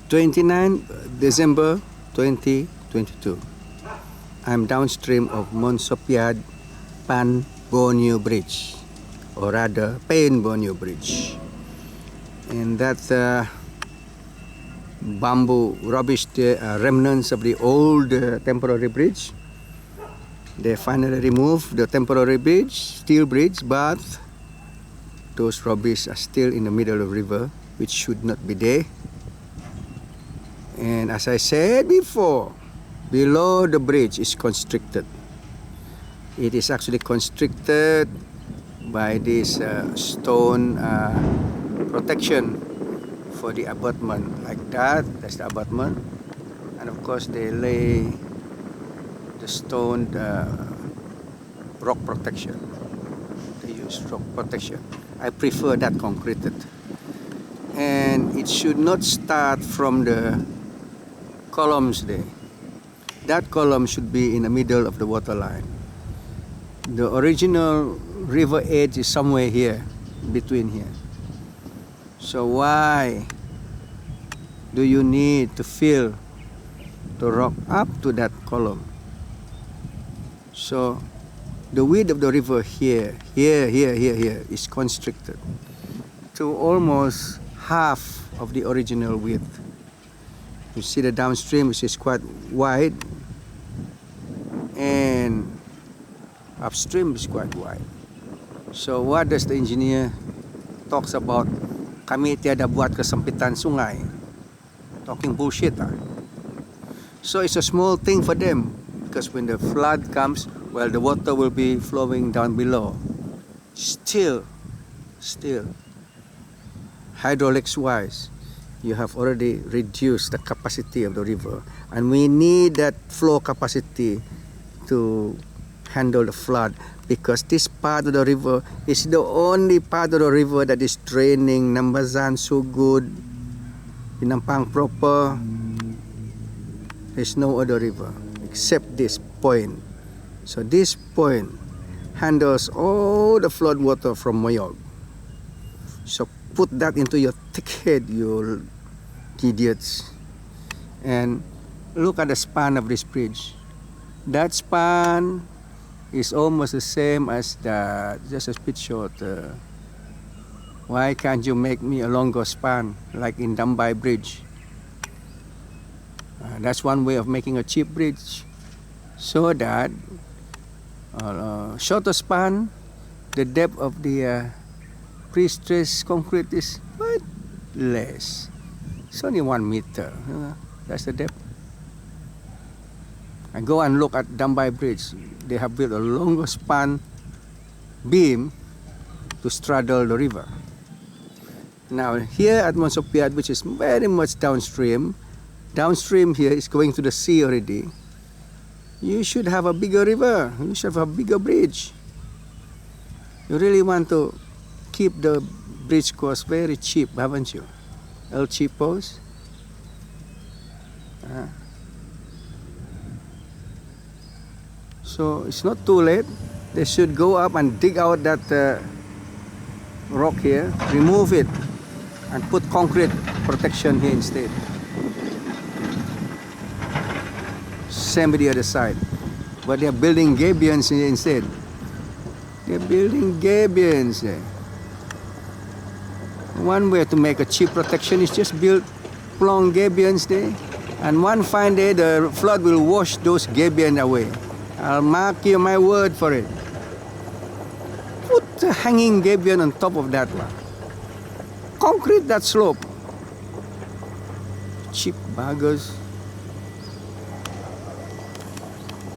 29 December 2022. I'm downstream of Monsopiad Borneo Bridge, or rather Borneo Bridge. And that's bamboo rubbish, remnants of the old temporary bridge. They finally removed the temporary bridge, steel bridge, but those rubbish are still in the middle of the river, which should not be there. And as I said before, below the bridge is constricted. It is actually constricted by this stone protection for the abutment, like that. That's the abutment, and of course they lay the stone rock protection. They use rock protection. I prefer that concreted, and it should not start from the columns there. That column should be in the middle of the water line. The original river edge is somewhere here, between here. So why do you need to fill the rock up to that column? So the width of the river here is constricted to almost half of the original width. You see the downstream, which is quite wide, and upstream is quite wide. So what does the engineer talks about? Kami tiada buat kesempitan sungai. Talking bullshit. So it's a small thing for them, because when the flood comes, well, the water will be flowing down below. Still, hydraulics wise, you have already reduced the capacity of the river, and we need that flow capacity to handle the flood, because this part of the river is the only part of the river that is draining Nambazan, Sugud, Pinampang proper. There's no other river except this point. So this point handles all the flood water from Moyog. So put that into your thick head, you idiots, and look at the span of this bridge. That span is almost the same as that, just a bit short. Why can't you make me a longer span, like in Dambai Bridge? That's one way of making a cheap bridge, so that shorter span, the depth of the pre-stressed concrete is quite less. It's only 1 meter. That's the depth. And go and look at Dambai Bridge. They have built a longer span beam to straddle the river. Now here at Monsopiad, which is very much downstream here is going to the sea already. You should have a bigger river. You should have a bigger bridge. You really want to keep the bridge cost very cheap, haven't you? El Cheapos. So it's not too late. They should go up and dig out that rock here, remove it, and put concrete protection here instead. Same with the other side. But they're building gabions here instead. They're building gabions there. One way to make a cheap protection is just build long gabions there, and one fine day the flood will wash those gabions away. I'll mark you my word for it. Put a hanging gabion on top of that one. Concrete that slope. Cheap buggers.